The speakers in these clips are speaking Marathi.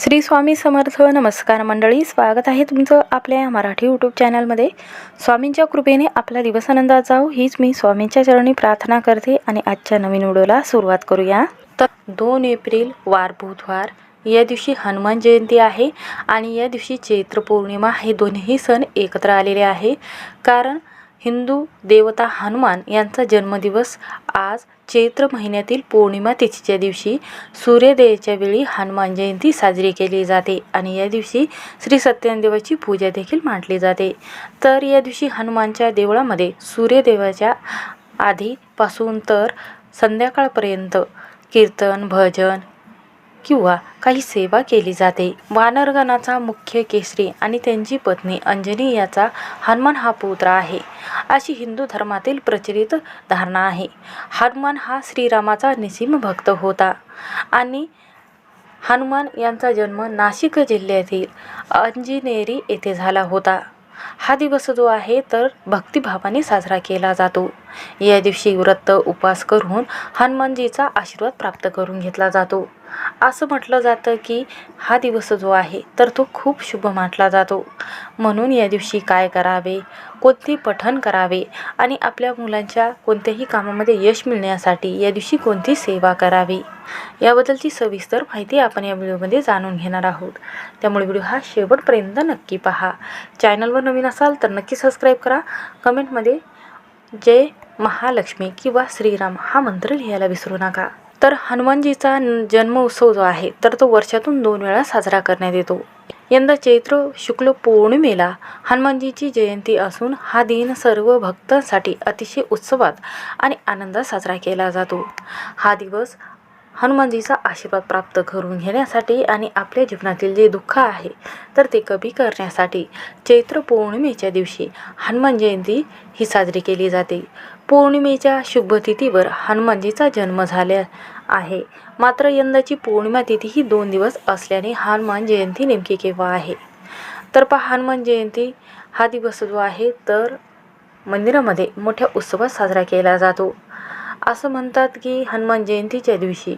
श्री स्वामी समर्थ. नमस्कार मंडळी, स्वागत आहे तुमचं आपल्या मराठी यूट्यूब चॅनलमध्ये. स्वामींच्या कृपेने आपला दिवस आनंदात जाऊ हीच मी स्वामींच्या चरणी प्रार्थना करते आणि आजच्या नवीन व्हिडिओला सुरुवात करूया. तर 2 एप्रिल वार बुधवार या दिवशी हनुमान जयंती आहे आणि या दिवशी चैत्र पौर्णिमा हे दोन्ही सण एकत्र आलेले आहे. कारण हिंदू देवता हनुमान यांचा जन्मदिवस आज चैत्र महिन्यातील पौर्णिमा तिथीच्या दिवशी सूर्योदयाच्या वेळी हनुमान जयंती साजरी केली जाते आणि या दिवशी श्री सत्यनादेवाची पूजा देखील मांडली जाते. तर या दिवशी हनुमानच्या देवळामध्ये सूर्यदेवाच्या आधीपासून तर संध्याकाळपर्यंत कीर्तन भजन किंवा काही सेवा केली जाते. वानरगणाचा मुख्य केसरी आणि त्यांची पत्नी अंजनी याचा हनुमान हा पुत्र आहे, अशी हिंदू धर्मातील प्रचलित धारणा आहे. हनुमान हा श्रीरामाचा निसीम भक्त होता आणि हनुमान यांचा जन्म नाशिक जिल्ह्यातील अंजनेरी येथे झाला होता. हा दिवस जो आहे तर भक्तिभावाने साजरा केला जातो. या दिवशी व्रत उपवास करून हनुमानजीचा आशीर्वाद प्राप्त करून घेतला जातो. असं म्हटलं जातं की हा दिवस जो आहे तर तो खूप शुभ मानला जातो. म्हणून या दिवशी काय करावे, कोणते पठण करावे आणि आपल्या मुलांच्या कोणत्याही कामामध्ये यश मिळण्यासाठी या दिवशी कोणती सेवा करावी याबद्दलची सविस्तर माहिती आपण या व्हिडिओमध्ये जाणून घेणार आहोत. त्यामुळे व्हिडिओ हा शेवटपर्यंत नक्की पहा. चॅनलवर नवीन असाल तर नक्की सबस्क्राईब करा. कमेंटमध्ये जय महालक्ष्मी किंवा श्रीराम हा मंत्र लिहायला विसरू नका. तर हनुमानजीचा जन्मोत्सव जो आहे तर तो वर्षातून 2 वेळा साजरा करण्यात येतो. यंदा चैत्र शुक्ल पौर्णिमेला हनुमानजीची जयंती असून हा दिन सर्व भक्तांसाठी अतिशय उत्सवात आणि आनंदात साजरा केला जातो. हा दिवस हनुमानजीचा आशीर्वाद प्राप्त करून घेण्यासाठी आणि आपल्या जीवनातील जे दुःख आहे तर ते कमी करण्यासाठी चैत्र पौर्णिमेच्या दिवशी हनुमान जयंती ही साजरी केली जाते. पौर्णिमेच्या शुभ तिथीवर हनुमानजीचा जन्म झाला आहे. मात्र यंदाची पौर्णिमा तिथी ही 2 दिवस असल्याने हनुमान जयंती नेमकी केव्हा आहे तर हनुमान जयंती हा दिवस जो आहे तर मंदिरामध्ये मोठ्या उत्सवात साजरा केला जातो. असं म्हणतात की हनुमान जयंतीच्या दिवशी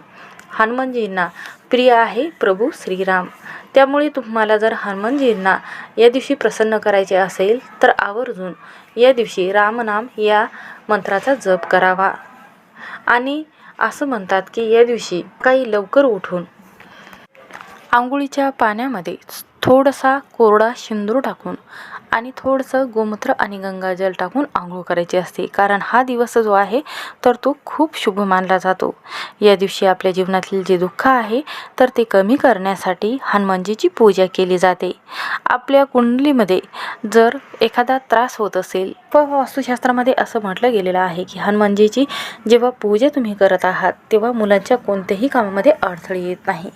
हनुमानजींना प्रिय आहे प्रभू श्रीराम. त्यामुळे तुम्हाला जर हनुमानजींना या दिवशी प्रसन्न करायचे असेल तर आवर्जून या दिवशी रामनाम या मंत्राचा जप करावा. आणि असं म्हणतात की या दिवशी काही लवकर उठून आंघोळीच्या पाण्यामध्ये थोडासा कोरडा सिंदूर टाकून आणि थोडंसं गोमूत्र आणि गंगाजल टाकून आंघोळ करायची असते. कारण हा दिवस जो आहे तर तो खूप शुभ मानला जातो. या दिवशी आपल्या जीवनातील जे दुःख आहे तर ते कमी करण्यासाठी हनुमानजीची पूजा केली जाते. आपल्या कुंडलीमध्ये जर एखादा त्रास होत असेल व वास्तुशास्त्रामध्ये असं म्हटलं गेलेलं आहे की हनुमानजीची जेव्हा पूजा तुम्ही करत आहात तेव्हा मुलांच्या कोणत्याही कामामध्ये अडथळे येत नाही.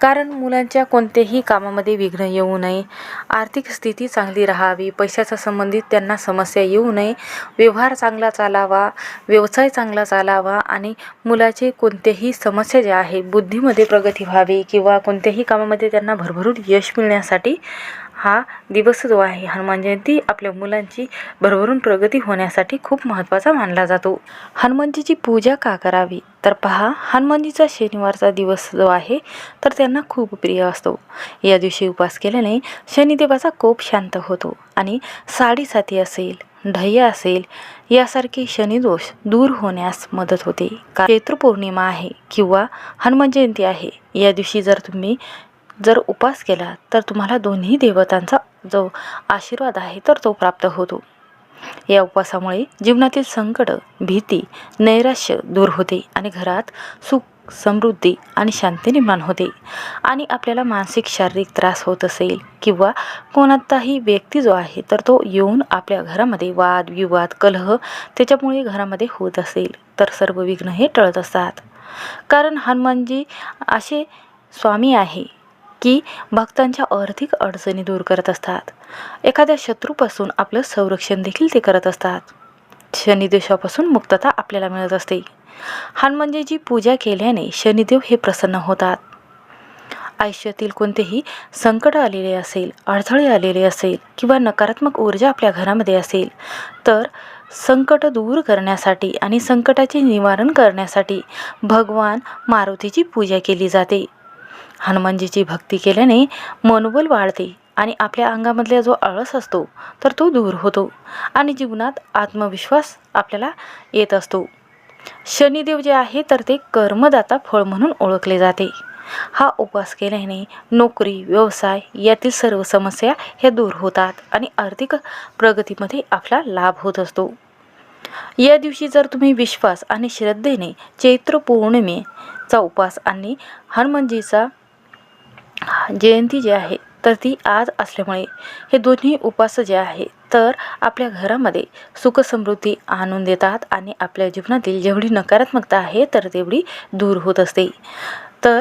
कारण मुलांच्या कोणत्याही कामामध्ये विघ्न येऊ नये, आर्थिक स्थिती चांगली राहावी, पैशाचा संबंधित त्यांना समस्या येऊ नये, व्यवहार चांगला चालावा, व्यवसाय चांगला चालावा आणि मुलाचे कोणत्याही समस्या ज्या आहे बुद्धीमध्ये प्रगती व्हावी किंवा कोणत्याही कामामध्ये त्यांना भरभरून यश मिळण्यासाठी हा दिवस जो आहे हनुमान जयंती आपल्या मुलांची भरभरून प्रगती होण्यासाठी खूप महत्त्वाचा मानला जातो. हनुमानजीची पूजा का करावी तर हनुमानजीचा शनिवारचा दिवस जो आहे तर त्यांना खूप प्रिय असतो. या दिवशी उपवास केल्याने शनिदेवाचा कोप शांत होतो आणि साडेसाती असेल, ढय्या असेल यासारखे शनिदोष दूर होण्यास मदत होते. चैत्र पौर्णिमा आहे किंवा हनुमान जयंती आहे, या दिवशी जर उपवास केला तर तुम्हाला दोन्ही देवतांचा जो आशीर्वाद आहे तर तो प्राप्त होतो. या उपवासामुळे जीवनातील संकट, भीती, नैराश्य दूर होते आणि घरात सुख, समृद्धी आणि शांती निर्माण होते. आणि आपल्याला मानसिक शारीरिक त्रास होत असेल किंवा कोणताही व्यक्ती जो आहे तर तो येऊन आपल्या घरामध्ये वाद विवाद कलह त्याच्यामुळे घरामध्ये होत असेल तर सर्व विघ्न हे टळत असतात. कारण हनुमानजी असे स्वामी आहे की भक्तांच्या आर्थिक अडचणी दूर करत असतात. एखाद्या शत्रूपासून आपलं संरक्षण देखील ते करत असतात. शनिदेवापासून मुक्तता आपल्याला मिळत असते. हनुमानजीची पूजा केल्याने शनिदेव हे प्रसन्न होतात. आयुष्यातील कोणतेही संकट आलेले असेल, अडथळे आलेले असेल किंवा नकारात्मक ऊर्जा आपल्या घरामध्ये असेल तर संकट दूर करण्यासाठी आणि संकटाचे निवारण करण्यासाठी भगवान मारुतीची पूजा केली जाते. हनुमानजीची भक्ती केल्याने मनोबल वाढते आणि आपल्या अंगामधला जो आळस असतो तर तो दूर होतो आणि जीवनात आत्मविश्वास आपल्याला येत असतो. शनिदेव जे आहे तर ते कर्मदाता फळ म्हणून ओळखले जाते. हा उपवास केल्याने नोकरी, व्यवसाय यातील सर्व समस्या ह्या दूर होतात आणि आर्थिक प्रगतीमध्ये आपला लाभ होत असतो. या दिवशी जर तुम्ही विश्वास आणि श्रद्धेने चैत्र पौर्णिमेचा उपवास आणि हनुमानजीचा जयंती जी आहे तर ती आज असल्यामुळे हे दोन्ही उपवास जे आहे तर आपल्या घरामध्ये सुख समृद्धी आणून देतात आणि आपल्या जीवनातील जेवढी नकारात्मकता आहे तर तेवढी दूर होत असते. तर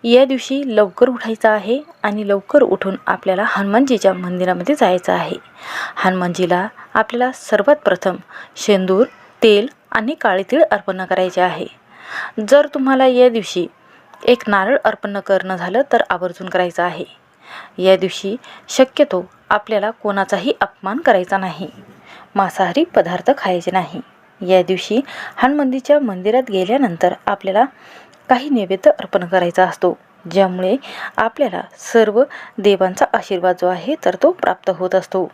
या दिवशी लवकर उठायचं आहे आणि लवकर उठून आपल्याला हनुमानजीच्या मंदिरामध्ये जायचं आहे. हनुमानजीला आपल्याला सर्वात प्रथम शेंदूर, तेल आणि काळे तीळ अर्पण करायचे आहे. जर तुम्हाला या दिवशी एक नारळ अर्पण करणं झालं तर आवर्जून करायचं आहे. या दिवशी शक्यतो आपल्याला कोणाचाही अपमान करायचा नाही. मांसाहारी पदार्थ खायचे नाही. या दिवशी हनुमानजीच्या मंदिरात गेल्यानंतर आपल्याला काही नैवेद्य अर्पण करायचा असतो, ज्यामुळे आपल्याला सर्व देवांचा आशीर्वाद जो आहे तर तो प्राप्त होत असतो.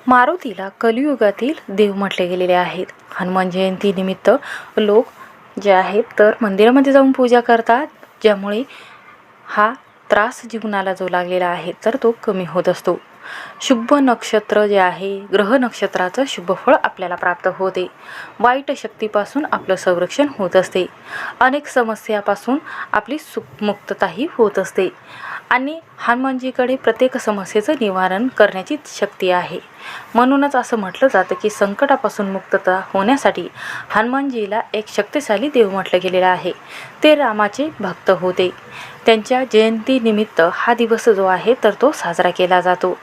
मारुतीला कलियुगातील देव म्हटले गेलेले आहेत. हनुमान जयंतीनिमित्त लोक जे आहेत तर मंदिरामध्ये जाऊन पूजा करतात, ज्यामुळे हा त्रास जीवनाला जो लागलेला आहे तर तो कमी होत असतो. शुभ नक्षत्र जे आहे, ग्रह नक्षत्राचं शुभ फळ आपल्याला प्राप्त होते. वाईट शक्तीपासून आपलं संरक्षण होत असते. अनेक समस्यापासून आपली मुक्तताही होत असते आणि हनुमानजीकडे प्रत्येक समस्येचं निवारण करण्याची शक्ती आहे. म्हणूनच असं म्हटलं जातं की संकटापासून मुक्तता होण्यासाठी हनुमानजीला एक शक्तिशाली देव म्हटलं गेलेलं आहे. ते रामाचे भक्त होते. त्यांच्या जयंतीनिमित्त हा दिवस जो आहे तर तो साजरा केला जातो.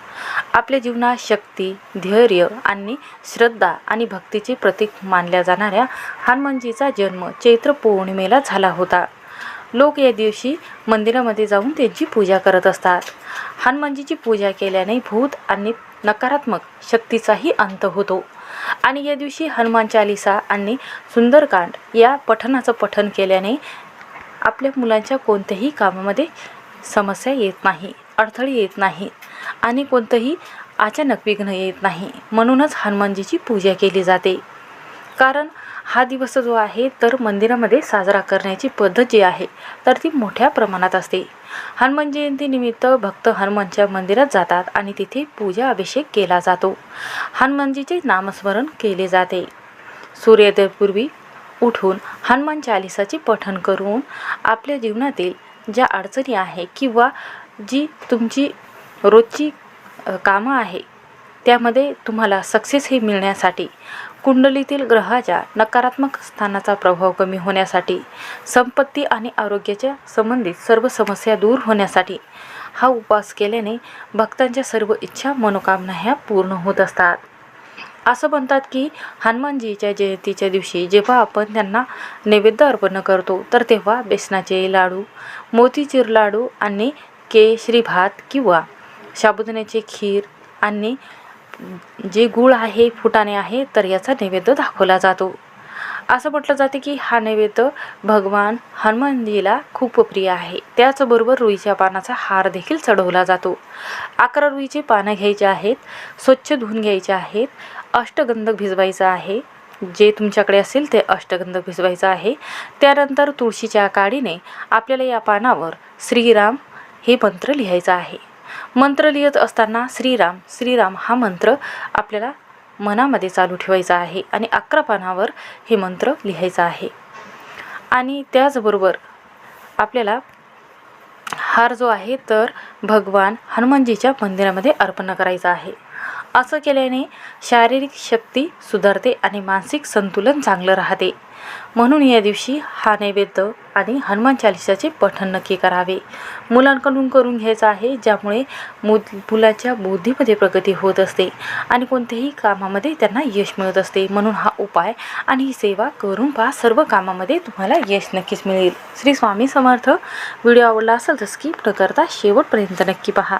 आपल्या जीवनात शक्ती, धैर्य आणि श्रद्धा आणि भक्तीचे प्रतीक मानल्या जाणाऱ्या हनुमानजीचा जन्म चैत्र पौर्णिमेला झाला होता. लोक या दिवशी मंदिरामध्ये जाऊन त्यांची पूजा करत असतात. हनुमानजीची पूजा केल्याने भूत आणि नकारात्मक शक्तीचाही अंत होतो आणि या दिवशी हनुमान चालीसा आणि सुंदरकांड या पठणाचं पठण केल्याने आपल्या मुलांच्या कोणत्याही कामामध्ये समस्या येत नाही, अडथळे येत नाही आणि कोणतंही अचानक विघ्न येत नाही. म्हणूनच हनुमानजीची पूजा केली जाते. कारण हा दिवस जो आहे तर मंदिरामध्ये साजरा करण्याची पद्धत जी आहे तर ती मोठ्या प्रमाणात असते. हनुमान जयंतीनिमित्त भक्त हनुमानच्या मंदिरात जातात आणि तिथे पूजा अभिषेक केला जातो. हनुमानजीचे नामस्मरण केले जाते. सूर्योदयापूर्वी उठून हनुमान चालीसाचे पठण करून आपल्या जीवनातील ज्या अडचणी आहे किंवा जी तुमची रोजची कामं आहे त्यामध्ये तुम्हाला सक्सेस हे मिळण्यासाठी, कुंडलीतील ग्रहाच्या नकारात्मक स्थानाचा प्रभाव कमी होण्यासाठी, संपत्ती आणि आरोग्याच्या संबंधित सर्व समस्या दूर होण्यासाठी हा उपवास केल्याने भक्तांच्या सर्व इच्छा मनोकामना ह्या पूर्ण होत असतात. असं म्हणतात की हनुमानजीच्या जयंतीच्या दिवशी जेव्हा आपण त्यांना नैवेद्य अर्पण करतो तर तेव्हा बेसनाचे लाडू, मोतीचूर लाडू आणि केशरी भात किंवा साबुदाण्याची खीर आणि जे गूळ आहे, फुटाणे आहे तर याचा नैवेद्य दाखवला जातो. असं म्हटलं जाते की हा नैवेद्य भगवान हनुमानजीला खूप प्रिय आहे. त्याचबरोबर रुईच्या पानाचा हार देखील चढवला जातो. 11 रुईचे पानं घ्यायचे आहेत, स्वच्छ धुवून घ्यायचे आहेत, अष्टगंध भिजवायचं आहे, जे तुमच्याकडे असेल ते अष्टगंध भिजवायचं आहे. त्यानंतर तुळशीच्या काडीने आपल्याला या पानावर श्रीराम हे मंत्र लिहायचा आहे. मंत्र लिहित असताना श्रीराम श्रीराम हा मंत्र आपल्याला मनामध्ये चालू ठेवायचा आहे आणि 11 पानावर हे मंत्र लिहायचा आहे. आणि त्याचबरोबर आपल्याला हार जो आहे तर भगवान हनुमानजीच्या मंदिरामध्ये अर्पण करायचा आहे. असं केल्याने शारीरिक शक्ती सुधारते आणि मानसिक संतुलन चांगलं राहते. म्हणून या दिवशी हा नैवेद्य आणि हनुमान चालीसाचे पठण नक्की करावे. मुलांकडून करून घ्यायचं आहे, ज्यामुळे मुलाच्या बुद्धीमध्ये प्रगती होत असते आणि कोणत्याही कामामध्ये त्यांना यश मिळत असते. म्हणून हा उपाय आणि ही सेवा करून पहा, सर्व कामामध्ये तुम्हाला यश नक्कीच मिळेल. श्री स्वामी समर्थ. व्हिडिओ आवडला असेल तर स्किप न करता शेवटपर्यंत नक्की पहा.